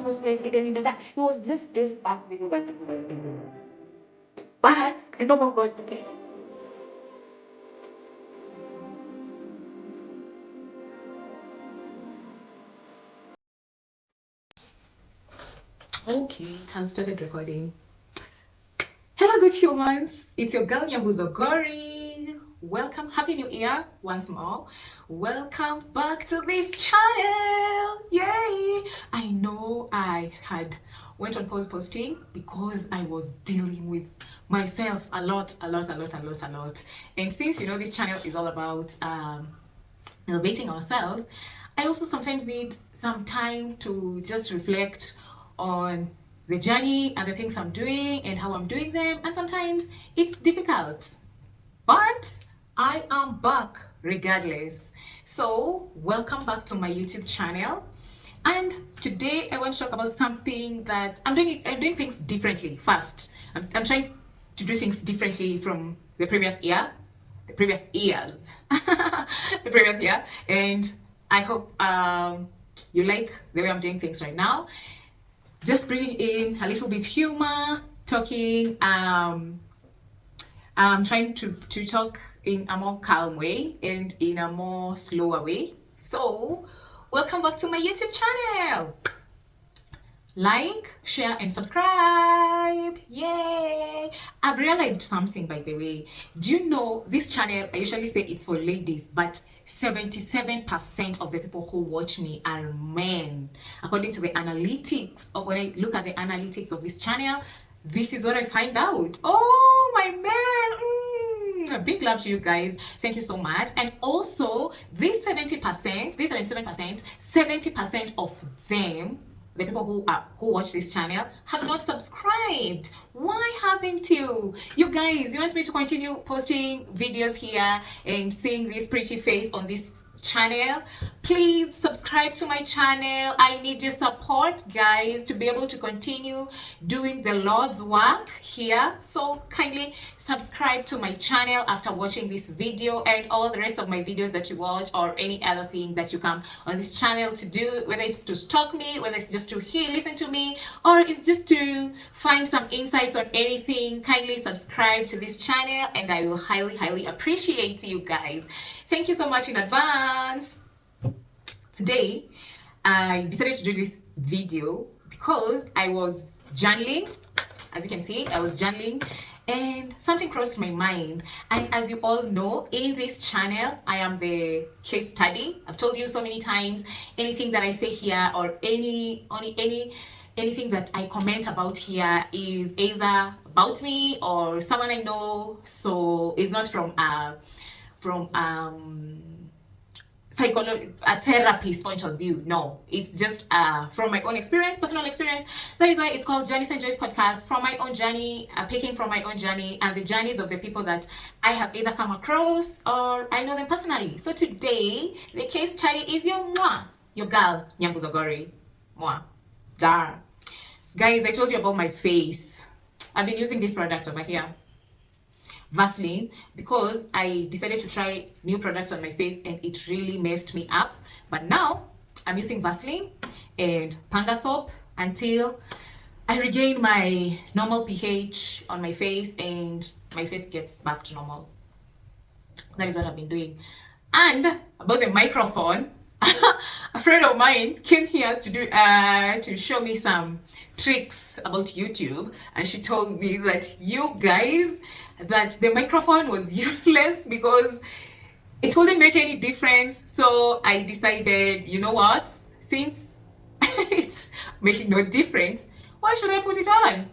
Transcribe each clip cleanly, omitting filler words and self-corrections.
was like it was just this back video that but I don't know what. Okay, it has started recording. Hello, good humans. It's your girl Nyambuzogori. Welcome, happy new year once more. Welcome back to this channel. Yay! I know I had went on pause posting because I was dealing with myself a lot. And since you know this channel is all about elevating ourselves, I also sometimes need some time to just reflect on the journey and the things I'm doing and how I'm doing them. And sometimes it's difficult, but I am back regardless. So welcome back to my YouTube channel. And today I want to talk about something that I'm doing things differently. First, I'm trying to do things differently from the previous years, the previous year. And I hope you like the way I'm doing things right now. Just bringing in a little bit humor, talking, I'm trying to talk in a more calm way and in a more slower way. So welcome back to my YouTube channel. Like, share, and subscribe. Yay! I've realized something, by the way. Do you know this channel, I usually say it's for ladies, but 77% of the people who watch me are men. According to the analytics of when I look at the analytics of this channel, this is what I find out. Oh, my man. Big love to you guys. Thank you so much. And also, this 70%, this 77%, 70% of them, the people who watch this channel, have not subscribed. Why haven't you? You guys, you want me to continue posting videos here and seeing this pretty face on this channel? Please subscribe to my channel. I need your support, guys, to be able to continue doing the Lord's work here. So kindly subscribe to my channel after watching this video and all the rest of my videos that you watch, or any other thing that you come on this channel to do, whether it's to stalk me, whether it's just to listen to me, or it's just to find some insights on anything. Kindly subscribe to this channel and I will highly appreciate you guys. Thank you so much in advance. Today I decided to do this video because I was journaling. As you can see, I was journaling and something crossed my mind. And as you all know, in this channel, I am the case study. I've told you so many times, anything that I say here or anything that I comment about here is either about me or someone I know. So it's not from a therapist point of view. No, it's just from my own experience, personal experience. That is why it's called Journeys and Joys podcast, from my own journey, picking from my own journey and the journeys of the people that I have either come across or I know them personally. So today the case study is your girl Nyambuzogori. Dar. Guys, I told you about my face. I've been using this product over here, Vaseline, because I decided to try new products on my face and it really messed me up. But now I'm using Vaseline and Panga soap until I regain my normal pH on my face and my face gets back to normal. That is what I've been doing. And about the microphone, a friend of mine came here to do to show me some tricks about YouTube, and she told me that that the microphone was useless because it wouldn't make any difference. So I decided, you know what, since it's making no difference, why should I put it on?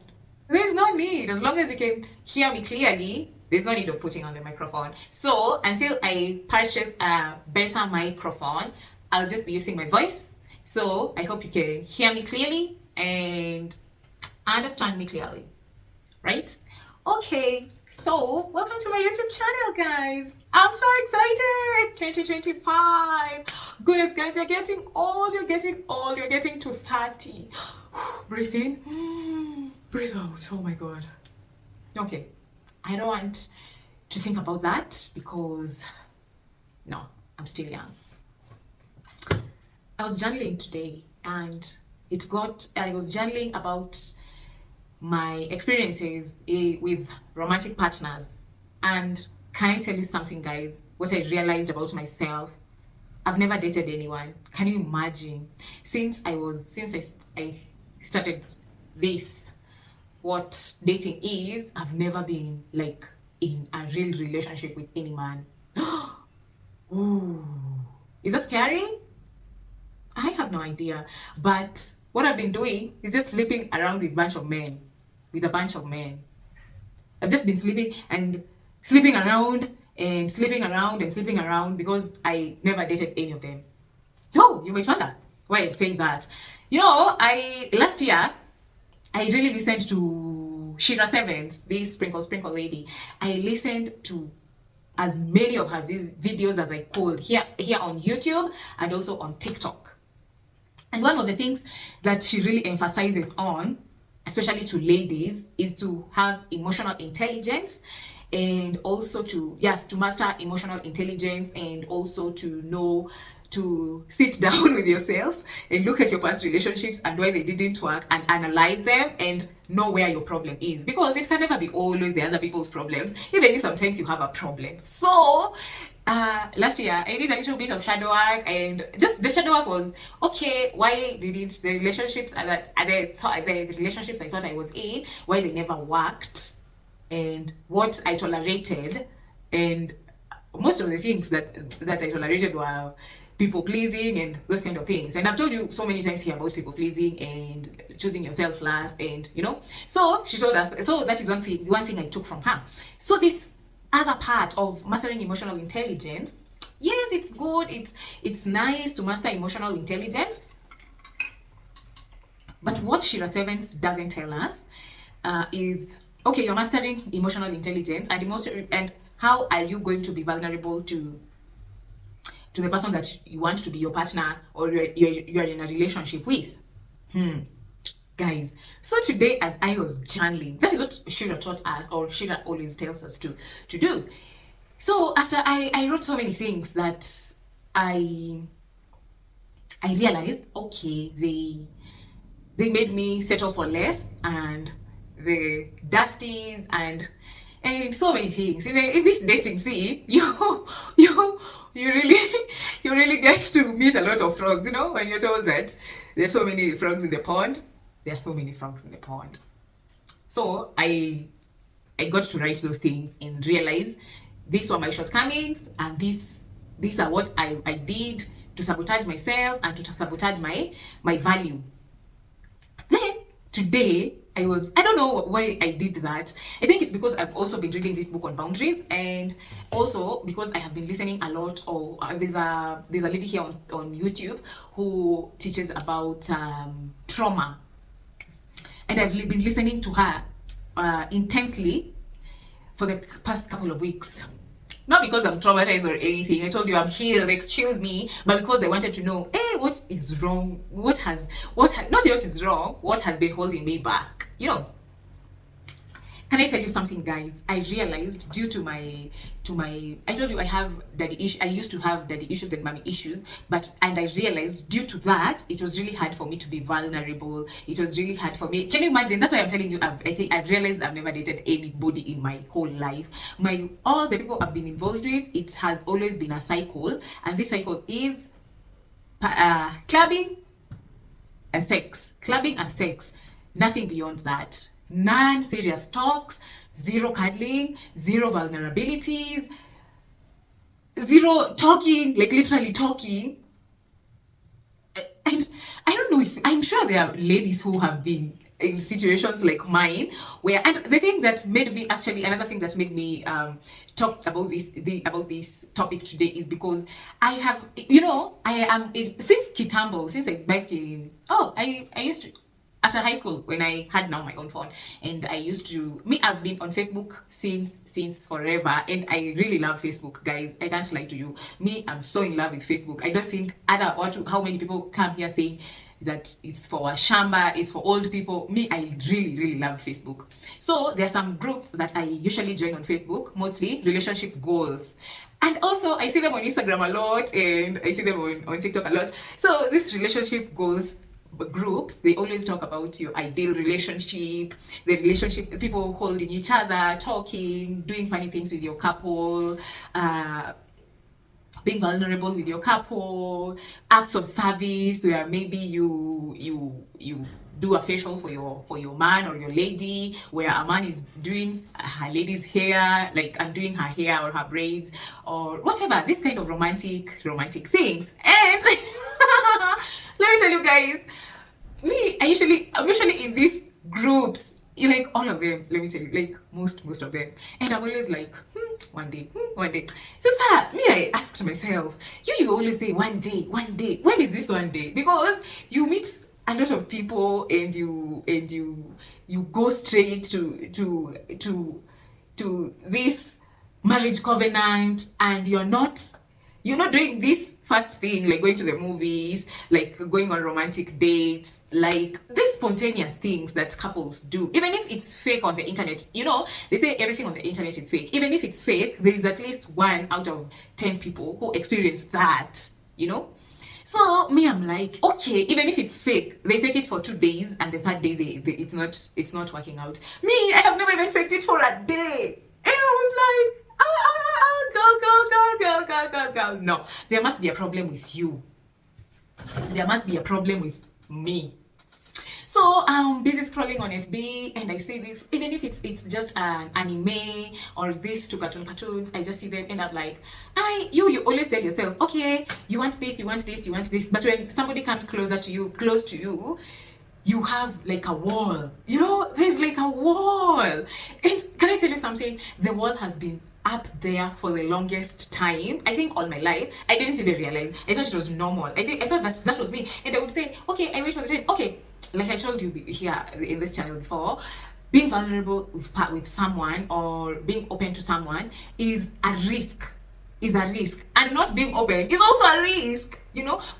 There's no need. As long as you can hear me clearly, there's no need of putting on the microphone. So until I purchase a better microphone, I'll just be using my voice. So I hope you can hear me clearly and understand me clearly, right? Okay, so welcome to my YouTube channel, guys. I'm so excited. 2025. Goodness, guys, you're getting old. You're getting to 30. Breathe in, breathe out. Oh my God. Okay, I don't want to think about that because no, I'm still young. I was journaling today and I was journaling about my experiences with romantic partners. And can I tell you something, guys? What I realized about myself, I've never dated anyone. Can you imagine? Since I started this, what dating is, I've never been like in a real relationship with any man. Ooh, is that scary? I have no idea. But what I've been doing is just sleeping around with a bunch of men. I've just been sleeping around and sleeping around and sleeping around because I never dated any of them. No, you might wonder why I'm saying that. I last year I really listened to Shira Sevens, this sprinkle lady. I listened to as many of her videos as I could here on YouTube and also on TikTok. And one of the things that she really emphasizes on, especially to ladies, is to have emotional intelligence, and also to master emotional intelligence, and also to know to sit down with yourself and look at your past relationships and why they didn't work and analyze them and know where your problem is, because it can never be always the other people's problems. Even if sometimes you have a problem. So last year I did a little bit of shadow work, and just the shadow work was, okay, why didn't the relationships the relationships I thought I was in, why they never worked, and what I tolerated. And most of the things that I tolerated were people pleasing and those kind of things. And I've told you so many times here about people pleasing and choosing yourself last, and so she told us. So that is one thing I took from her. So this other part of mastering emotional intelligence, yes, it's good, it's nice to master emotional intelligence, but what Shira Sevens doesn't tell us is, okay, you're mastering emotional intelligence, and how are you going to be vulnerable to the person that you want to be your partner or you're in a relationship with? Guys, so today as I was journaling, that is what Shira taught us, or Shira always tells us to do. So after I wrote so many things that I realized, okay, they made me settle for less, and the dusties and so many things in this dating scene. You really get to meet a lot of frogs. When you're told that there's so many frogs in the pond, there are so many frogs in the pond. So I got to write those things and realize these were my shortcomings, and these are what I did to sabotage myself and to sabotage my value. Then today I don't know why I did that. I think it's because I've also been reading this book on boundaries, and also because I have been listening a lot. Or there's a lady here on YouTube who teaches about trauma, and I've been listening to her intensely for the past couple of weeks. Not because I'm traumatized or anything. I told you I'm healed, excuse me, but because I wanted to know, what is wrong? What has been holding me back? Can I tell you something, guys? I realized due to my I told you I have daddy issues. I used to have daddy issues and mommy issues, and I realized due to that, it was really hard for me to be vulnerable. It was really hard for me. Can you imagine? That's why I'm telling you, I think I've realized I've never dated anybody in my whole life. All the people I've been involved with, it has always been a cycle, and this cycle is clubbing and sex. Nothing beyond that. Non-serious talks, zero cuddling, zero vulnerabilities, zero talking, like literally talking. And I don't know, I'm sure there are ladies who have been in situations like mine, and the thing that made me another thing that made me talk about this topic today is because I have, since Kitambo, since I used to, after high school, when I had now my own phone, and I've been on Facebook since forever, and I really love Facebook, guys. I can't lie to you. I'm so in love with Facebook. I don't think how many people come here saying that it's for a shamba, it's for old people. I really, really love Facebook. So there are some groups that I usually join on Facebook, mostly relationship goals. And also I see them on Instagram a lot, and I see them on TikTok a lot. So this relationship goals groups, they always talk about your ideal relationship, the relationship, people holding each other, talking, doing funny things with your couple, being vulnerable with your couple, acts of service where maybe you do a facial for your man or your lady, where a man is doing her lady's hair, like undoing her hair or her braids or whatever, this kind of romantic things. And let me tell you guys, I'm usually in these groups, like all of them, let me tell you, like most of them, and I'm always like, one day. So sir, me, I asked myself, you always say one day. When is this one day? Because you meet a lot of people and you go straight to this marriage covenant, and you're not doing this first thing, like going to the movies, like going on romantic dates, like these spontaneous things that couples do, even if it's fake on the internet. They say everything on the internet is fake. Even if it's fake, there is at least 1 out of 10 people who experience that. So me, I'm like, okay, even if it's fake, they fake it for 2 days, and the 3rd day it's not working out. Me, I have never even faked it for a day. And I was like, go. No, there must be a problem with you. There must be a problem with me. So I'm busy scrolling on FB, and I see this, even if it's just an anime or this to cartoons, I just see them and I'm like, you always tell yourself, okay, you want this, but when somebody comes close to you, you have like a wall. There's like a wall. And can I tell you something? The wall has been up there for the longest time. I think all my life. I didn't even realize. I thought it was normal. I thought that was me. And I would say, okay, I wait for the time. Okay, like I told you here in this channel before, being vulnerable with someone or being open to someone is a risk. And not being open is also a risk,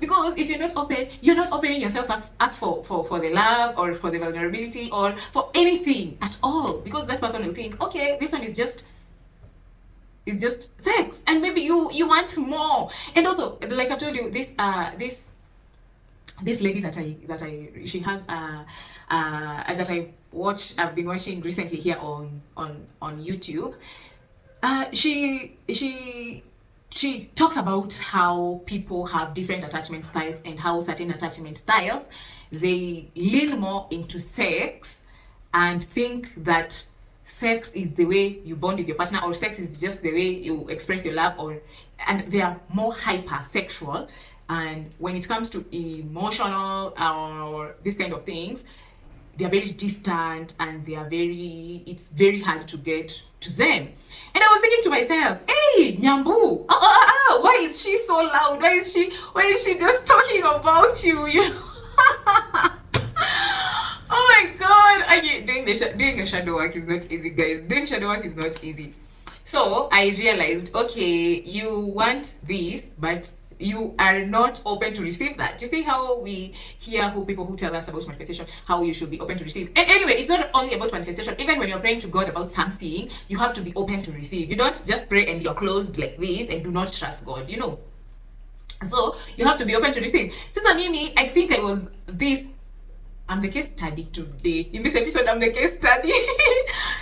because if you're not open, you're not opening yourself up for the love or for the vulnerability or for anything at all, because that person will think, okay, this one is just sex, and maybe you want more. And also, like I've told you, this lady that she has that I've been watching recently here on YouTube. She talks about how people have different attachment styles, and how certain attachment styles, they lean more into sex and think that sex is the way you bond with your partner, or sex is just the way you express your love, and they are more hypersexual. And when it comes to emotional or this kind of things, they are very distant, and it's very hard to get to them. And I was thinking to myself, hey, Nyambu, why is she so loud? Why is she just talking about you? Oh my God! Doing a shadow work is not easy, guys. Doing shadow work is not easy. So I realized, okay, you want this, but you are not open to receive that. You see how we hear people who tell us about manifestation, how you should be open to receive. And anyway, it's not only about manifestation. Even when you're praying to God about something, you have to be open to receive. You don't just pray and you're closed like this and do not trust God, So you have to be open to receive. Since I think I'm the case study today. In this episode, I'm the case study.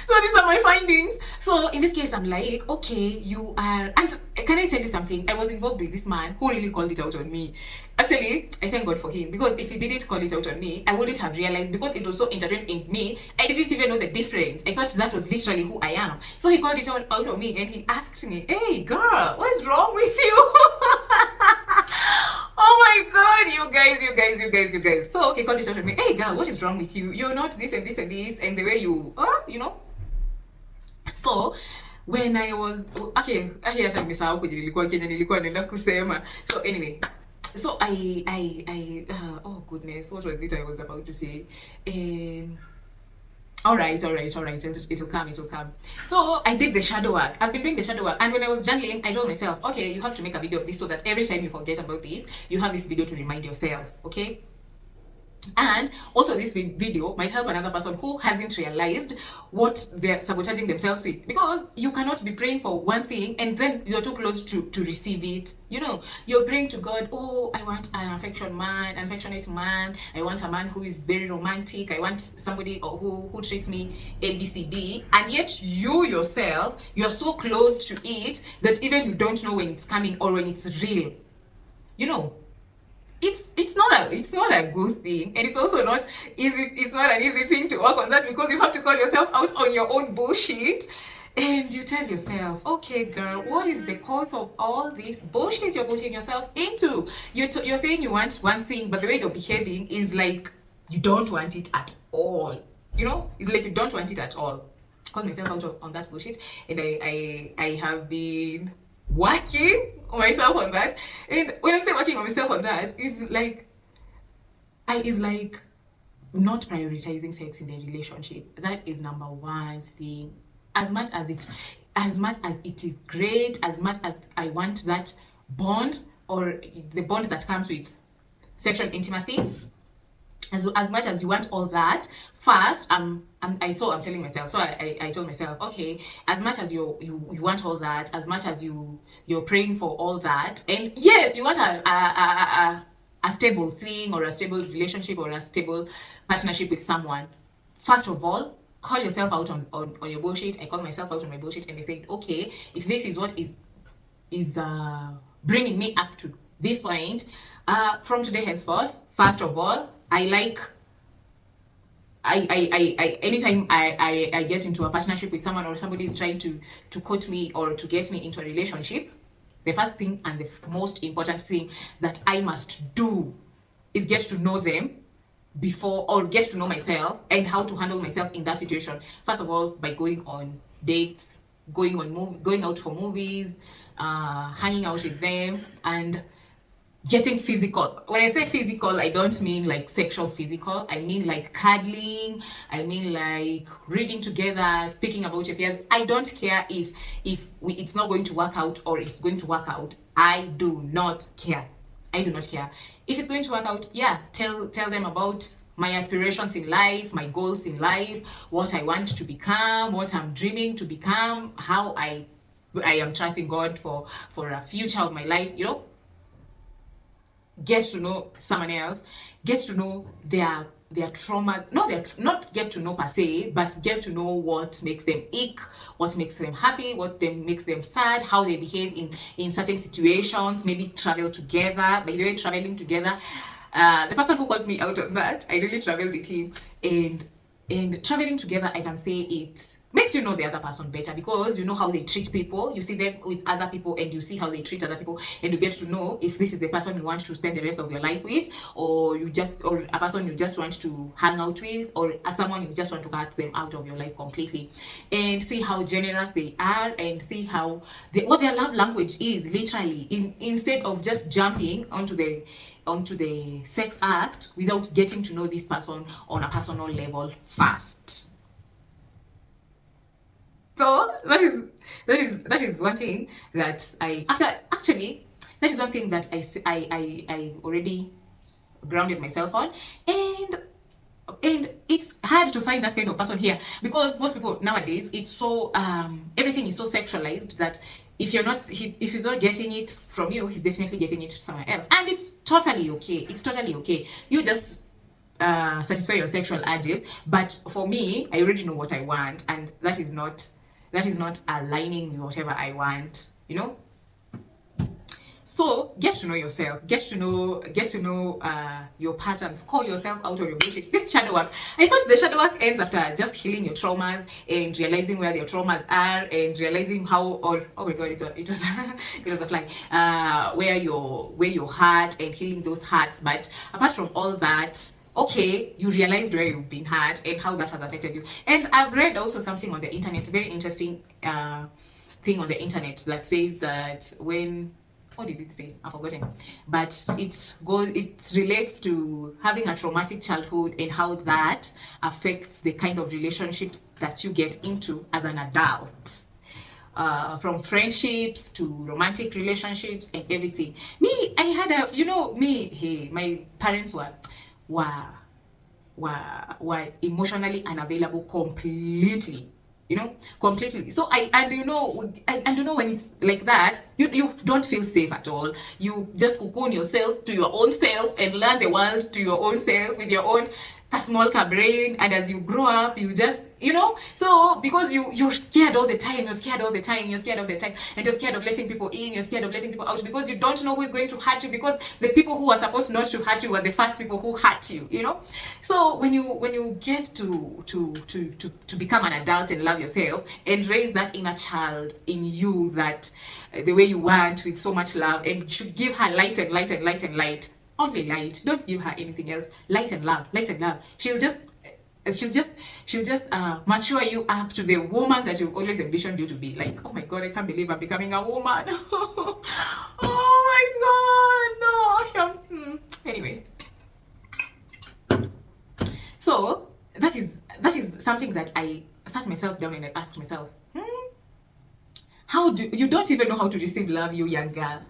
So these are my findings. So in this case, I'm like, okay, you are. And can I tell you something? I was involved with this man who really called it out on me. Actually, I thank God for him, because if he didn't call it out on me, I wouldn't have realized, because it was so ingrained in me. I didn't even know the difference. I thought that was literally who I am. So he called it out on me, and he asked me, hey girl, what is wrong with you? Oh my God, you guys. So he called it out on me, hey girl, what is wrong with you? You're not this and this and this, and the way you are, So when I was hata nimesahau kwenye nilikuwa naenda kusema. So anyway, so I oh goodness, what was it I was about to say? All right. It'll come. So I did the shadow work. I've been doing the shadow work, and when I was journaling, I told myself, okay, you have to make a video of this, so that every time you forget about this, you have this video to remind yourself. Okay. And also, this video might help another person who hasn't realized what they're sabotaging themselves with. Because you cannot be praying for one thing and then you're too close to receive it. You know, you're praying to God, oh, I want an affectionate man. I want a man who is very romantic. I want somebody who treats me ABCD. And yet you yourself, you're so close to it that even you don't know when it's coming or when it's real. You know, it's not a good thing, and it's also not easy. It's not an easy thing to work on that, because you have to call yourself out on your own bullshit, and you tell yourself, okay girl, what is the cause of all this bullshit you're putting yourself into? You're saying you want one thing, but the way you're behaving is like you don't want it at all. You know, it's like you don't want it at all. Call myself out on that bullshit, and I have been working on myself on that. And when I say working on myself on that, is like not prioritizing sex in the relationship. That is number one thing. As much as it is great, as much as I want that bond, or the bond that comes with sexual intimacy, as much as you want all that, first I'm telling myself, so I told myself, okay, as much as you want all that, as much as you're praying for all that, and yes, you want a stable thing, or a stable relationship, or a stable partnership with someone, first of all, call yourself out on your bullshit. I called myself out on my bullshit, and I said, okay, if this is what is bringing me up to this point, from today henceforth, first of all, anytime I get into a partnership with someone, or somebody is trying to court me or to get me into a relationship, the first thing and the most important thing that I must do is get to know them before, or get to know myself and how to handle myself in that situation. First of all, by going on dates, going out for movies, hanging out with them, and getting physical. When I say physical, I don't mean like sexual physical. I mean like cuddling. I mean like reading together, speaking about your fears. I don't care if it's not going to work out or it's going to work out. I do not care. I do not care. If it's going to work out, yeah, tell them about my aspirations in life, my goals in life, what I want to become, what I'm dreaming to become, how I am trusting God for a future of my life, you know. Get to know someone else, get to know their traumas, not get to know per se, but get to know what makes them ick, what makes them happy, what makes them sad, how they behave in certain situations. Maybe travel together. By the way, traveling together, the person who called me out on that, I really traveled with him, and traveling together, I can say it makes you know the other person better, because you know how they treat people. You see them with other people, and you see how they treat other people, and you get to know if this is the person you want to spend the rest of your life with, or a person you just want to hang out with, or as someone you just want to cut them out of your life completely. And see how generous they are, and see how what their love language is, literally, instead of just jumping onto the sex act without getting to know this person on a personal level first. So that is one thing that that is one thing that I already grounded myself on, and it's hard to find that kind of person here, because most people nowadays, it's so everything is so sexualized that if he's not getting it from you, he's definitely getting it somewhere else, and it's totally okay. It's totally okay. You just satisfy your sexual urges, but for me, I already know what I want, and that is not aligning with whatever I want, you know. So get to know yourself, get to know your patterns, call yourself out of your bullshit. This shadow work, I thought the shadow work ends after just healing your traumas and realizing where your traumas are, and realizing how, or oh my god, it was it was a fly, where your heart, and healing those hearts. But apart from all that, okay, you realized where you've been hurt and how that has affected you. And I've read also something on the internet, very interesting thing on the internet, that says that when, what did it say? I've forgotten. But it relates to having a traumatic childhood and how that affects the kind of relationships that you get into as an adult. From friendships to romantic relationships and everything. Me, I had my parents were were emotionally unavailable completely, completely. So when it's like that, you don't feel safe at all. You just cocoon yourself to your own self and learn the world to your own self with your own small brain. And as you grow up, you just, so because you're scared all the time, you're scared all the time, and you're scared of letting people in, you're scared of letting people out, because you don't know who is going to hurt you, because the people who are supposed not to hurt you are the first people who hurt you. So when you get to become an adult and love yourself and raise that inner child in you, that the way you want, with so much love, and should give her light and light and light and light, only light. Don't give her anything else. Light and love, light and love. She'll just mature you up to the woman that you've always envisioned you to be. Like, oh my god, I can't believe I'm becoming a woman. Oh my god, no. Anyway, so that is something that I sat myself down and I asked myself, how do you don't even know how to receive love, you young girl?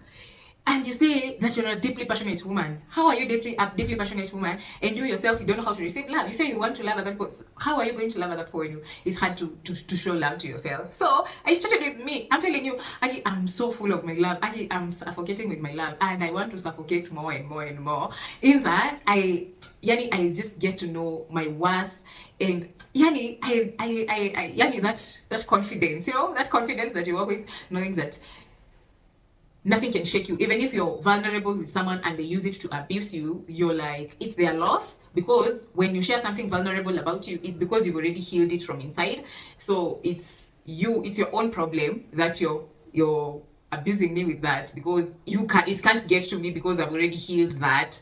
And you say that you're a deeply passionate woman. How are you a deeply passionate woman, and you yourself, you don't know how to receive love? You say you want to love other people. How are you going to love other people when it's hard to show love to yourself? So I started with me. I'm telling you, I'm so full of my love. I'm suffocating with my love, and I want to suffocate more and more and more. In that, I just get to know my worth, and that confidence, that confidence that you walk with, knowing that nothing can shake you. Even if you're vulnerable with someone and they use it to abuse you, you're like, it's their loss. Because when you share something vulnerable about you, it's because you've already healed it from inside. So it's your own problem that you're abusing me with that, because it can't get to me because I've already healed that.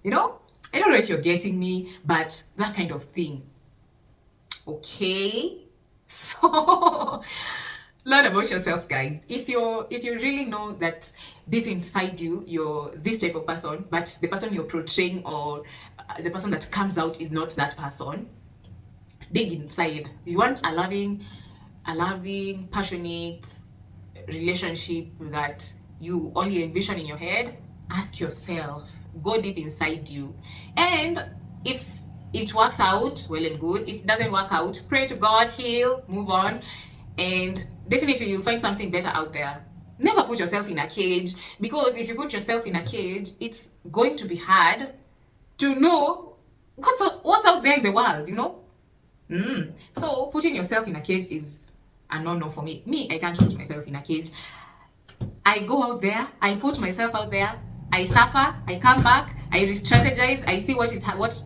I don't know if you're getting me, but that kind of thing. Okay? So learn about yourself, guys. If you really know that deep inside you're this type of person, but the person you're portraying, or the person that comes out, is not that person, dig inside. You want a loving, passionate relationship that you only envision in your head? Ask yourself. Go deep inside you. And if it works out, well and good. If it doesn't work out, pray to God, heal, move on, and definitely you'll find something better out there. Never put yourself in a cage, because if you put yourself in a cage, it's going to be hard to know what's out there in the world, So putting yourself in a cage is a no-no for me. I can't put myself in a cage. I go out there, I put myself out there, I suffer, I come back, I re-strategize, I see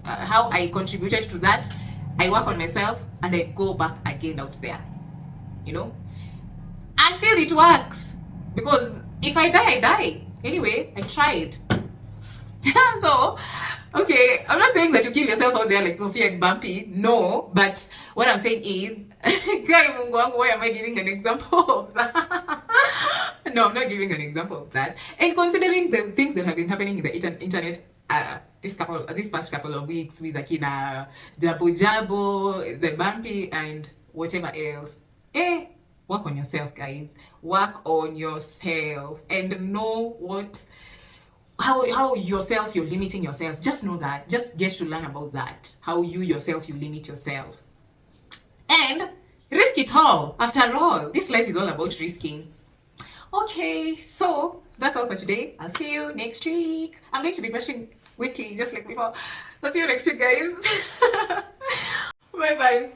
how I contributed to that, I work on myself, and I go back again out there, until it works. Because if I die, I die. Anyway, I tried. So, okay, I'm not saying that you kill yourself out there like Sophia and Bumpy. No, but what I'm saying is, why am I giving an example of that? No, I'm not giving an example of that. And considering the things that have been happening in the internet this past couple of weeks, with Akina Jabo, the Bumpy, and whatever else, work on yourself, guys. Work on yourself, and know how yourself you're limiting yourself. Just know that. Just get to learn about that. How you limit yourself. And risk it all. After all, this life is all about risking. Okay, so that's all for today. I'll see you next week. I'm going to be brushing weekly, just like before. I'll see you next week, guys. Bye bye.